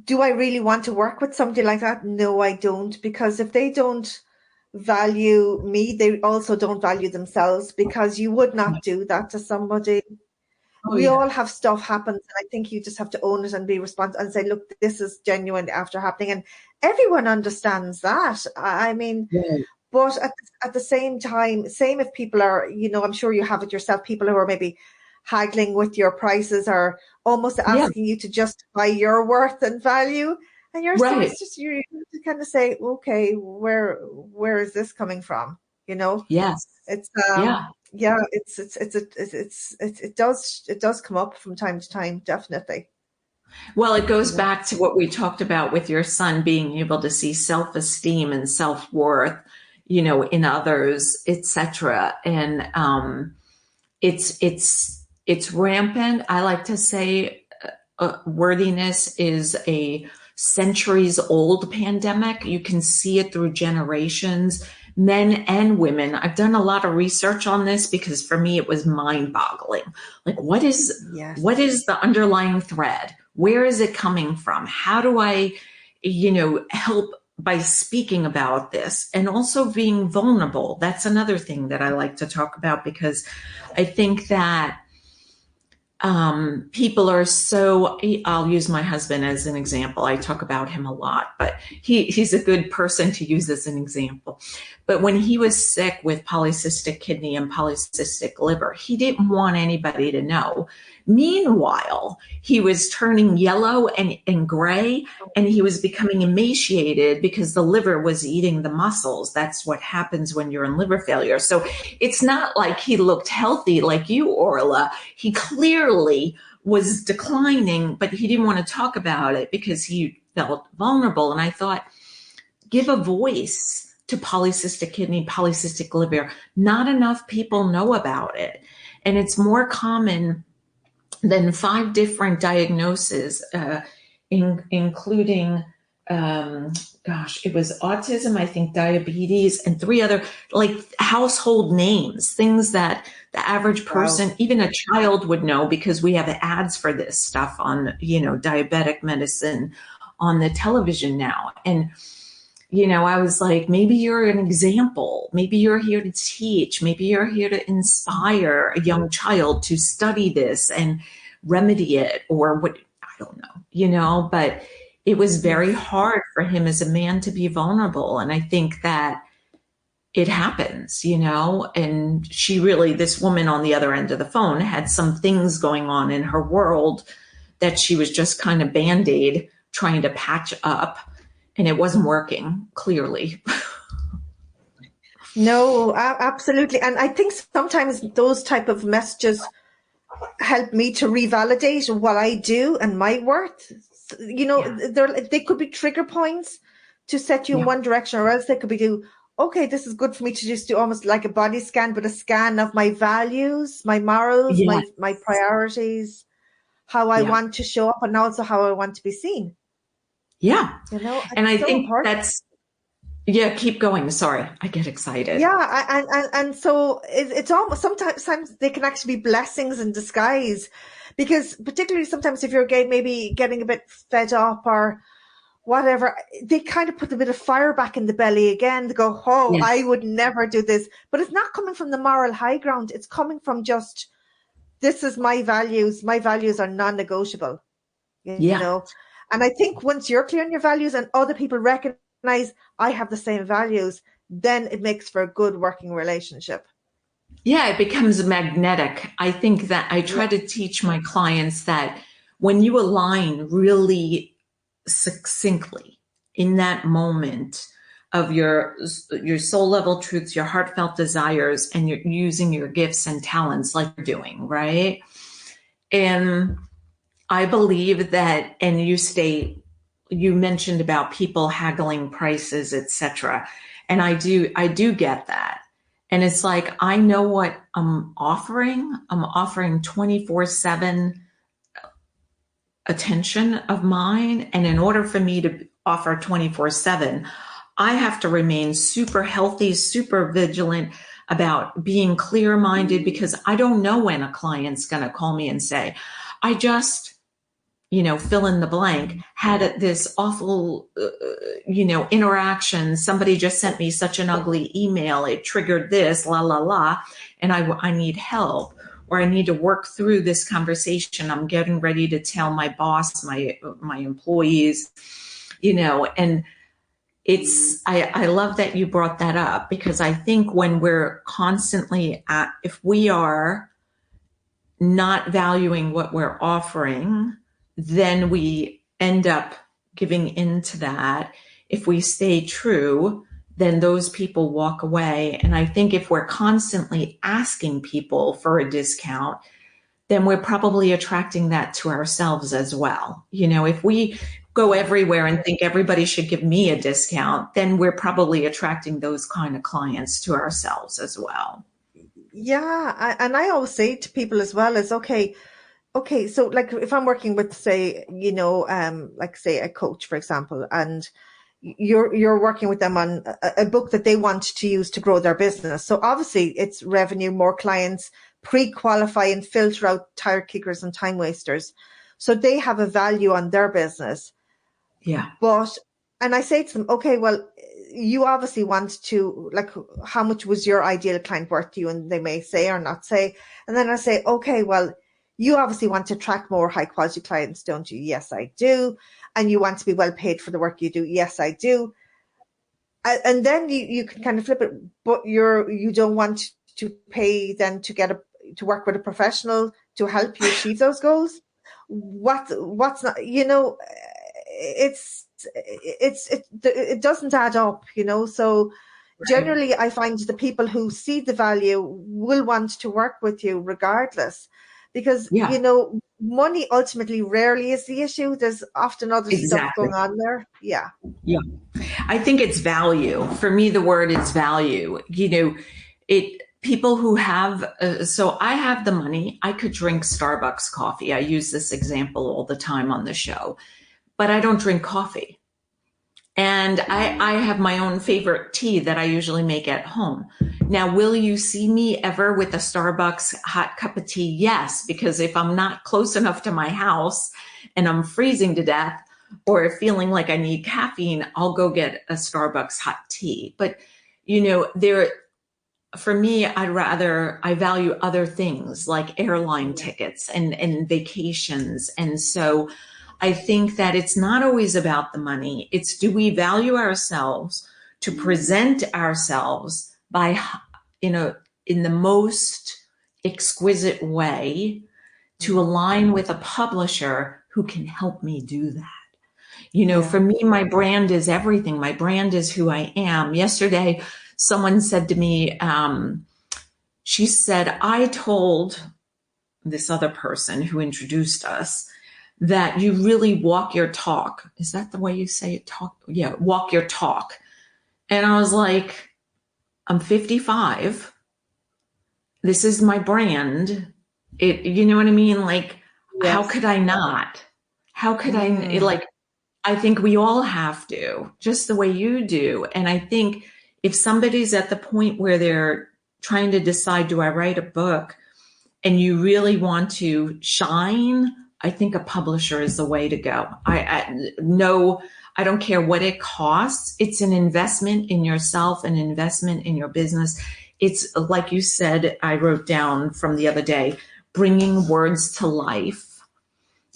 S2: do I really want to work with somebody like that? No, I don't, because if they don't value me, they also don't value themselves, because you would not do that to somebody.
S1: Oh
S2: We
S1: yeah.
S2: all have stuff happens, and I think you just have to own it and be responsible and say, look, this is genuine after happening, and everyone understands that. I mean,
S1: Right.
S2: but at the same time, same if people are, I'm sure you have it yourself, people who are maybe haggling with your prices or almost
S1: Yeah.
S2: asking you to justify your worth and value. And you're so
S1: Right.
S2: it's just you have to kind of say, okay, where is this coming from? You know,
S1: Yes.
S2: it's
S1: Yeah.
S2: yeah, it does come up from time to time, definitely.
S1: Well, it
S2: You
S1: goes
S2: know,
S1: back to what we talked about with your son being able to see self-esteem and self-worth, in others, etc. And it's rampant. I like to say wordiness is a centuries old pandemic. You can see it through generations, men and women. I've done a lot of research on this because for me it was mind-boggling. Like what
S2: yes.
S1: is the underlying thread? Where is it coming from? How do I, help by speaking about this and also being vulnerable? That's another thing that I like to talk about because I think that people are so, I'll use my husband as an example. I talk about him a lot, but he's a good person to use as an example. But when he was sick with polycystic kidney and polycystic liver, he didn't want anybody to know. Meanwhile, he was turning yellow and gray, and he was becoming emaciated because the liver was eating the muscles. That's what happens when you're in liver failure. So it's not like he looked healthy like you, Orla. He clearly was declining, but he didn't want to talk about it because he felt vulnerable. And I thought, give a voice to polycystic kidney, polycystic liver. Not enough people know about it. And it's more common than 5 different diagnoses, including, it was autism, I think diabetes, and 3 other like household names, things that the average
S2: Wow.
S1: person, even a child, would know because we have ads for this stuff on, diabetic medicine on the television now. And I was like, maybe you're an example. Maybe you're here to teach. Maybe you're here to inspire a young child to study this and remedy it or what, I don't know, but it was very
S2: Yes.
S1: hard for him as a man to be vulnerable. And I think that it happens, and this woman on the other end of the phone had some things going on in her world that she was just kind of band-aid trying to patch up, and it wasn't working, clearly.
S2: No, absolutely. And I think sometimes those type of messages help me to revalidate what I do and my worth. You know,
S1: Yeah.
S2: they could be trigger points to set you in
S1: Yeah.
S2: one direction, or else they could be okay, this is good for me to just do almost like a body scan, but a scan of my values, my morals,
S1: Yeah.
S2: my priorities, how I
S1: Yeah.
S2: want to show up, and also how I want to be seen.
S1: Yeah.
S2: You know,
S1: And I
S2: it's so
S1: think
S2: important.
S1: that's, yeah, keep going. Sorry. I get excited.
S2: Yeah, and so it's almost sometimes they can actually be blessings in disguise, because particularly sometimes if you're maybe getting a bit fed up or whatever, they kind of put a bit of fire back in the belly again. They go, "Oh, I
S1: Yes.
S2: would never do this," but it's not coming from the moral high ground. It's coming from just, this is my values. My values are non-negotiable. You
S1: Yeah.
S2: know, and I think once you're clear on your values and other people recognize I have the same values, then it makes for a good working relationship.
S1: Yeah. It becomes magnetic. I think that I
S2: Yeah.
S1: try to teach my clients that when you align really succinctly in that moment of your soul level truths, your heartfelt desires, and you're using your gifts and talents like you're doing, right? And I believe that, and you mentioned about people haggling prices, etc. And I do get that. And it's like, I know what I'm offering. I'm offering 24/7 attention of mine. And in order for me to offer 24/7, I have to remain super healthy, super vigilant about being clear minded because I don't know when a client's going to call me and say, I just, fill in the blank, had this awful, interaction. Somebody just sent me such an ugly email. It triggered this, la, la, la. And I need help, or I need to work through this conversation. I'm getting ready to tell my boss, my employees, and I love that you brought that up, because I think when we're constantly if we are not valuing what we're offering, then we end up giving into that, if we stay true, then those people walk away. And I think if we're constantly asking people for a discount, then we're probably attracting that to ourselves as well. If we go everywhere and think everybody should give me a discount, then we're probably attracting those kind of clients to ourselves as well.
S2: Yeah, and I always say to people as well is okay, so like if I'm working with, say, like say a coach, for example, and you're working with them on a book that they want to use to grow their business. So obviously it's revenue, more clients, pre-qualify and filter out tire kickers and time wasters. So they have a value on their business.
S1: Yeah.
S2: But, and I say to them, okay, well, you obviously want to, like, how much was your ideal client worth to you? And they may say or not say. And then I say, okay, well, you obviously want to attract more high quality clients, don't you? Yes, I do. And you want to be well paid for the work you do. Yes, I do. And then you can kind of flip it, but you don't want to pay then to work with a professional to help you achieve those goals. What's not, it doesn't add up, so
S1: Right.
S2: generally I find the people who see the value will want to work with you regardless, because
S1: Yeah,
S2: money ultimately rarely is the issue. There's often other stuff
S1: exactly.
S2: going on there. Yeah.
S1: Yeah. I think it's value. For me, the word is value. People who have, so I have the money, I could drink Starbucks coffee. I use this example all the time on the show, but I don't drink coffee. And I have my own favorite tea that I usually make at home. Now, will you see me ever with a Starbucks hot cup of tea? Yes, because if I'm not close enough to my house and I'm freezing to death or feeling like I need caffeine, I'll go get a Starbucks hot tea. But, there, for me, I value other things like airline tickets and vacations. And so I think that it's not always about the money. It's, do we value ourselves to present ourselves by, in the most exquisite way to align with a publisher who can help me do that.
S2: Yeah.
S1: For me, my brand is everything. My brand is who I am. Yesterday, someone said to me, she said, I told this other person who introduced us that you really walk your talk. Is that the way you say it? Talk? Yeah, walk your talk. And I was like, I'm 55. This is my brand. You know what I mean? Like, how
S2: Yes.
S1: could I not? How could
S2: Mm.
S1: I think we all have to, just the way you do. And I think if somebody's at the point where they're trying to decide, do I write a book? And you really want to shine, I think a publisher is the way to go. No, I don't care what it costs. It's an investment in yourself, an investment in your business. It's like you said, I wrote down from the other day, bringing words to life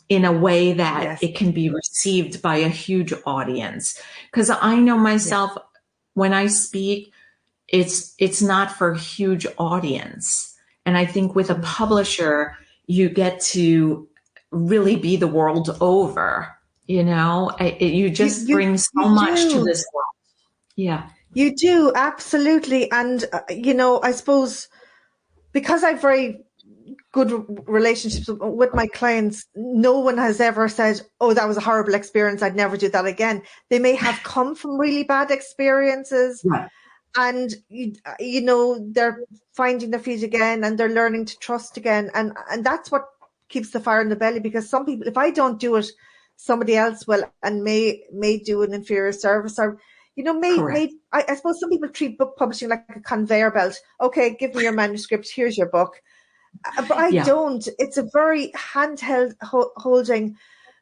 S1: in a way that
S2: Yes.
S1: it can be received by a huge audience. Because I know
S2: Yeah.
S1: myself, when I speak, it's not for a huge audience. And I think with a
S2: Mm.
S1: publisher, you get to really be the world over. You
S2: You
S1: just
S2: you
S1: bring so
S2: you
S1: much to
S2: do.
S1: this world. Yeah,
S2: You do, absolutely. And I suppose because I've very good relationships with my clients, no one has ever said, "Oh, that was a horrible experience. I'd never do that again." They may have come from really bad experiences,
S1: right,
S2: and they're finding their feet again, and they're learning to trust again, and that's what keeps the fire in the belly. Because some people, if I don't do it, somebody else will, and may do an inferior service, or
S1: correct.
S2: I suppose some people treat book publishing like a conveyor belt. Okay, give me your manuscript, here's your book. But I
S1: Yeah,
S2: don't. It's a very handheld holding,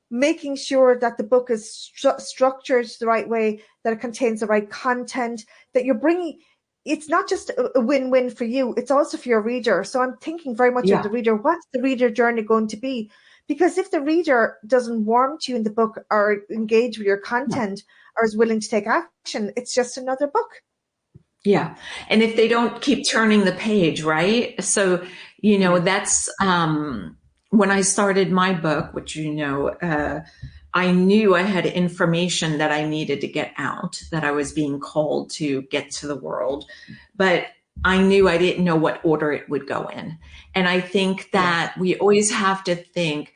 S2: making sure that the book is structured the right way, that it contains the right content, that you're bringing. It's not just a win-win for you, it's also for your reader. So I'm thinking very much of
S1: yeah,
S2: the reader. What's the reader journey going to be? Because if the reader doesn't warm to you in the book or engage with your
S1: yeah.
S2: content or is willing to take action, it's just another book.
S1: Yeah. And if they don't keep turning the page, right? So,
S2: Yeah.
S1: that's when I started my book, which, I knew I had information that I needed to get out, that I was being called to get to the world, but I knew I didn't know what order it would go in. And I think
S2: Yes.
S1: that we always have to think,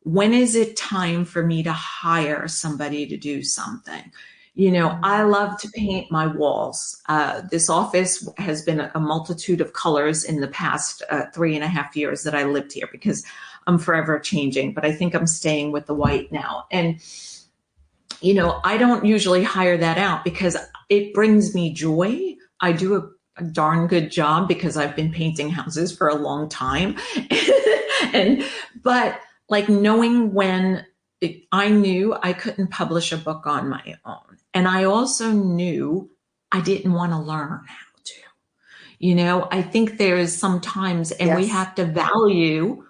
S1: when is it time for me to hire somebody to do something? I love to paint my walls. This office has been a multitude of colors in the past 3.5 years that I lived here, because I'm forever changing, but I think I'm staying with the white now. And, I don't usually hire that out because it brings me joy. I do a darn good job because I've been painting houses for a long time. But like, knowing when I knew I couldn't publish a book on my own. And I also knew I didn't want to learn how to. I think there is sometimes, and we
S2: Yes.
S1: have to value,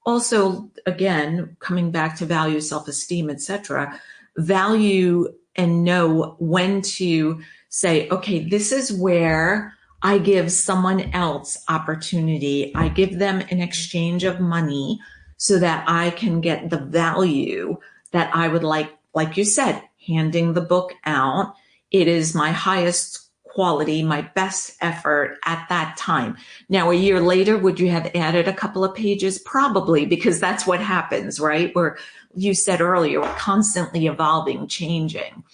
S1: also, again, coming back to value, self-esteem, etc., value and know when to say, okay, this is where I give someone else opportunity. I give them in exchange of money so that I can get the value that I would like you said, handing the book out. It is my highest quality, my best effort at that time. Now, a year later, would you have added a couple of pages? Probably, because that's what happens, right? Where you said earlier, we're constantly evolving, changing.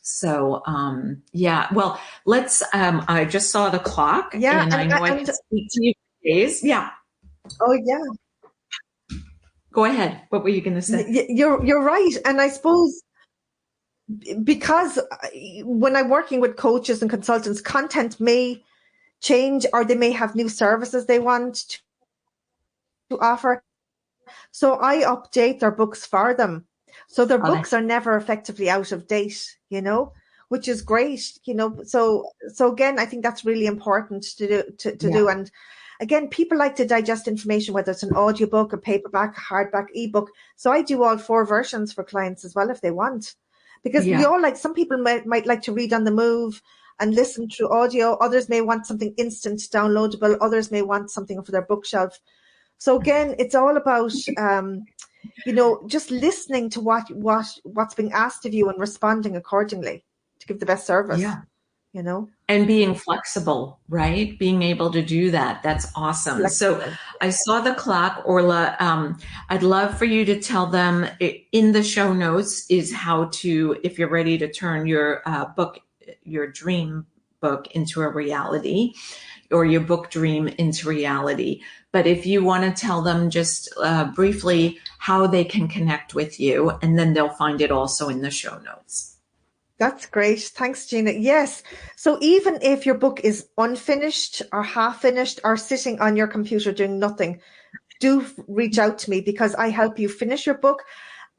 S1: So, yeah, well, I just saw the clock,
S2: Yeah,
S1: and I know I can speak to you for days. Yeah,
S2: oh yeah,
S1: go ahead. What were you going to say?
S2: you're right. And I suppose because when I'm working with coaches and consultants, content may change, or they may have new services they want to offer. So I update their books for them. So their
S1: Oh,
S2: books
S1: that's
S2: are never effectively out of date, which is great, So again, I think that's really important to
S1: yeah,
S2: do. And again, people like to digest information, whether it's an audiobook, a paperback, hardback, ebook. So I do all 4 versions for clients as well if they want. Because we
S1: yeah,
S2: all some people might like to read on the move and listen through audio. Others may want something instant, downloadable. Others may want something for their bookshelf. So again, it's all about just listening to what's being asked of you and responding accordingly to give the best service.
S1: yeah.
S2: You know,
S1: And being flexible, right? Being able to do that. That's awesome. So
S2: flexible.
S1: I saw the clock, Orla. I'd love for you to tell them, in the show notes is how to, if you're ready to turn your book, your dream book into a reality, or your book dream into reality. But if you want to tell them just briefly how they can connect with you, and then they'll find it also in the show notes.
S2: That's great. Thanks, Gina. Yes. So even if your book is unfinished or half finished or sitting on your computer doing nothing, do reach out to me, because I help you finish your book.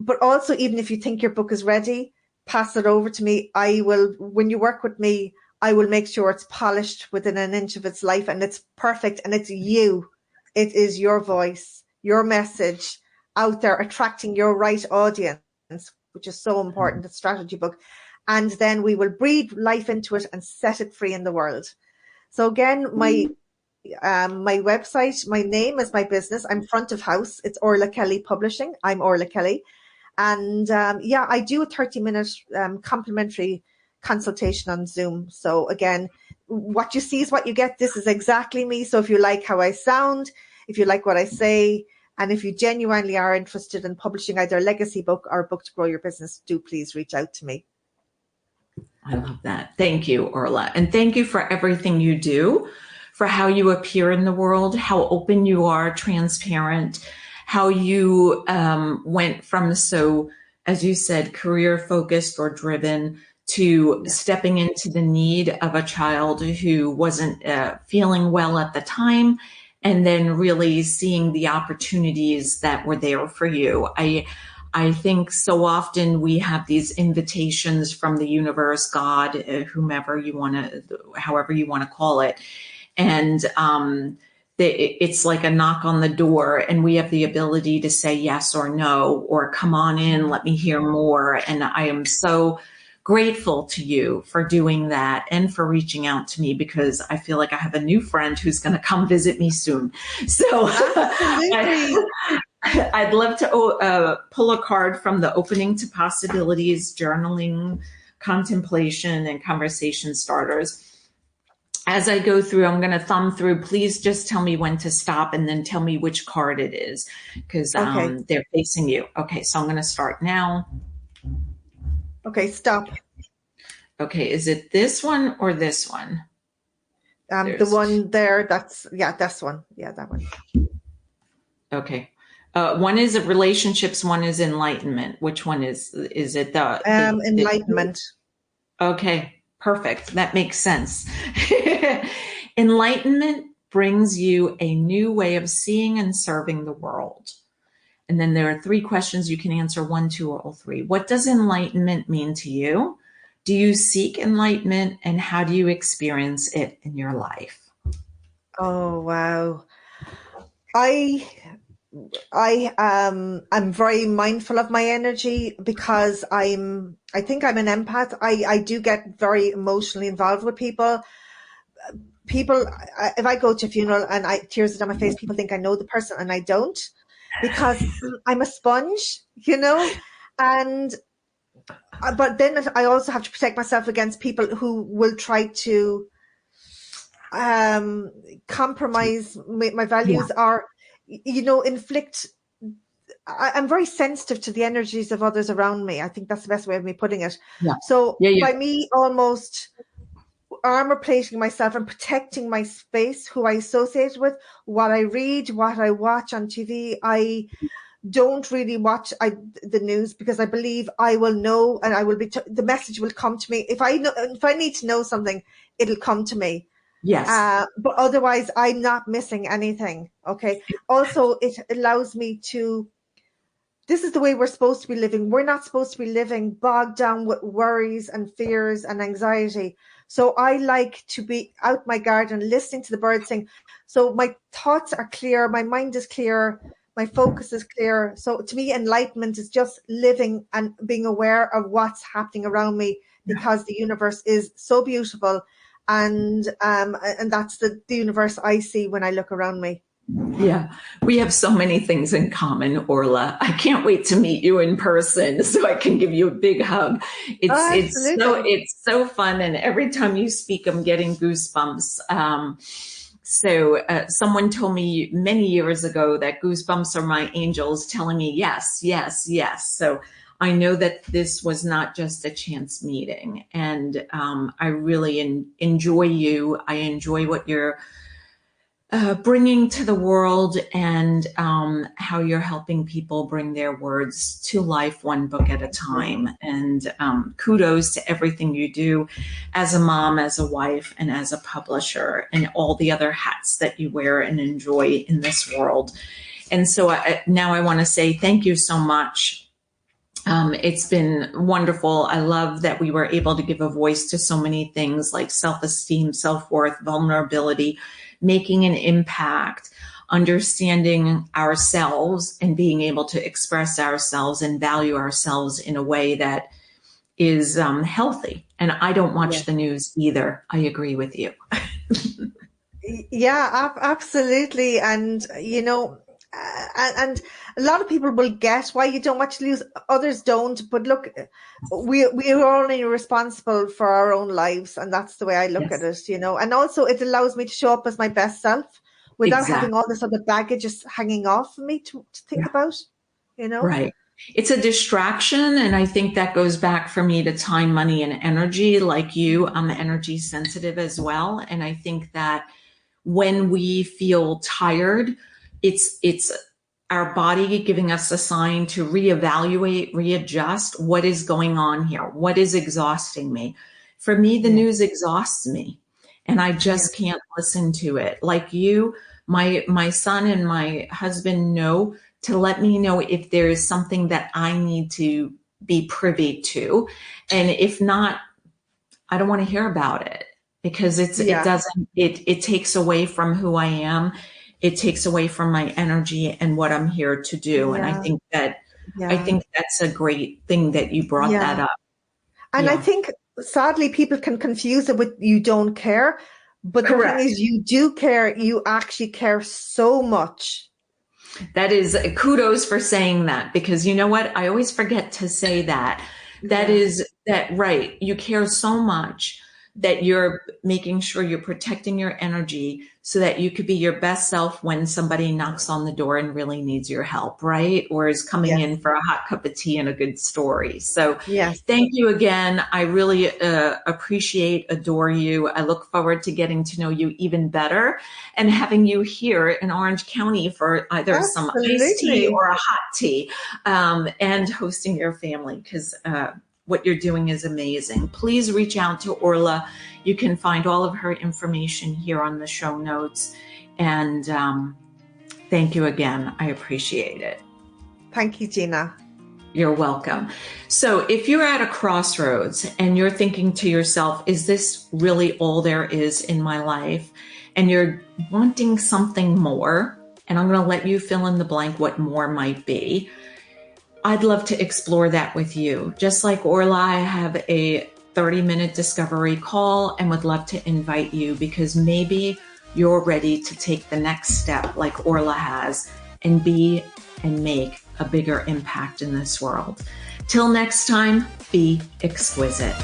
S2: But also, even if you think your book is ready, pass it over to me. When you work with me, I will make sure it's polished within an inch of its life and it's perfect and it's you. It is your voice, your message out there attracting your right audience, which is so important, a strategy book. And then we will breathe life into it and set it free in the world. So again, my website, my name is my business. I'm front of house. It's Orla Kelly Publishing. I'm Orla Kelly. And I do a 30-minute complimentary consultation on Zoom. So again, what you see is what you get. This is exactly me. So if you like how I sound, if you like what I say, and if you genuinely are interested in publishing either a legacy book or a book to grow your business, do please reach out to me.
S1: I love that. Thank you, Orla. And thank you for everything you do, for how you appear in the world, how open you are, transparent, how you went from, so, as you said, career focused or driven, to stepping into the need of a child who wasn't feeling well at the time, and then really seeing the opportunities that were there for you. I think so often we have these invitations from the universe, God, whomever you want to, however you want to call it. And it's like a knock on the door, and we have the ability to say yes or no, or come on in, let me hear more. And I am so grateful to you for doing that and for reaching out to me, because I feel like I have a new friend who's going to come visit me soon. So
S2: Absolutely.
S1: I'd love to pull a card from the opening to possibilities, journaling, contemplation, and conversation starters. As I go through, I'm going to thumb through. Please just tell me when to stop and then tell me which card it is because
S2: Okay.
S1: they're facing you. Okay, so I'm going to start now.
S2: Okay, stop.
S1: Okay, is it this one or this one?
S2: The one there, that's one. Yeah, that one.
S1: Okay. One is relationships, one is enlightenment. Which one is it?
S2: Enlightenment.
S1: Okay, perfect. That makes sense. Enlightenment brings you a new way of seeing and serving the world. And then there are 3 questions you can answer, 1, 2, or all 3. What does enlightenment mean to you? Do you seek enlightenment, and how do you experience it in your life?
S2: Oh, wow. I'm very mindful of my energy because I think I'm an empath. I do get very emotionally involved with people. If I go to a funeral and tears are down my face, people think I know the person and I don't, because I'm a sponge, and but then I also have to protect myself against people who will try to compromise my values, or inflict. I'm very sensitive to the energies of others around me. I think that's the best way of me putting it.
S1: Yeah.
S2: So
S1: Yeah.
S2: by me almost armor plating myself and protecting my space, who I associate with, what I read, what I watch on TV, I don't really watch the news because I believe I will know, and I will be the message will come to me. If I need to know something, it'll come to me.
S1: Yes.
S2: But otherwise, I'm not missing anything. Okay. Also, it allows me to. This is the way we're supposed to be living. We're not supposed to be living bogged down with worries and fears and anxiety. So I like to be out my garden, listening to the birds sing. So my thoughts are clear. My mind is clear. My focus is clear. So to me, enlightenment is just living and being aware of what's happening around me, because the universe is so beautiful. And that's the universe I see when I look around me.
S1: Yeah, we have so many things in common, Orla. I can't wait to meet you in person so I can give you a big hug. It's so fun, and every time you speak, I'm getting goosebumps. Someone told me many years ago that goosebumps are my angels telling me yes, yes, yes. So I know that this was not just a chance meeting, and I really enjoy you. I enjoy what you're bringing to the world, and how you're helping people bring their words to life, one book at a time. And kudos to everything you do as a mom, as a wife, and as a publisher, and all the other hats that you wear and enjoy in this world. And so now I want to say thank you so much. It's been wonderful. I love that we were able to give a voice to so many things like self-esteem, self-worth, vulnerability, making an impact, understanding ourselves, and being able to express ourselves and value ourselves in a way that is healthy. And I don't watch the news either. I agree with you.
S2: Yeah, absolutely. And, and a lot of people will get why you don't watch the news. Others don't. But look, we are only responsible for our own lives. And that's the way I look at it, And also it allows me to show up as my best self without having all this other baggage just hanging off of me to think about,
S1: Right. It's a distraction. And I think that goes back for me to time, money, and energy. Like you, I'm energy sensitive as well. And I think that when we feel tired, it's our body giving us a sign to reevaluate, readjust what is going on here, what is exhausting me. For me, the news exhausts me, and I just can't listen to it. Like you, my son and my husband know to let me know if there is something that I need to be privy to, and if not, I don't want to hear about it, because it takes away from who I am. It takes away from my energy and what I'm here to do. And I think that's a great thing that you brought that up.
S2: And I think sadly people can confuse it with you don't care. But the thing is, you do care. You actually care so much.
S1: That is kudos for saying that, because you know what? I always forget to say that. That
S2: Yeah.
S1: is that right. You care so much that you're making sure you're protecting your energy so that you could be your best self when somebody knocks on the door and really needs your help, right? Or is coming
S2: Yes.
S1: in for a hot cup of tea and a good story. So
S2: Yes.
S1: thank you again. I really appreciate, adore you. I look forward to getting to know you even better and having you here in Orange County for either some iced tea
S2: Absolutely.
S1: or a hot tea, and hosting your family, because what you're doing is amazing. Please reach out to Orla. You can find all of her information here on the show notes. And thank you again. I appreciate it.
S2: Thank you, Gina.
S1: You're welcome. So if you're at a crossroads and you're thinking to yourself, is this really all there is in my life? And you're wanting something more, and I'm going to let you fill in the blank what more might be. I'd love to explore that with you. Just like Orla, I have a 30-minute discovery call and would love to invite you, because maybe you're ready to take the next step like Orla has and be and make a bigger impact in this world. Till next time, be exquisite.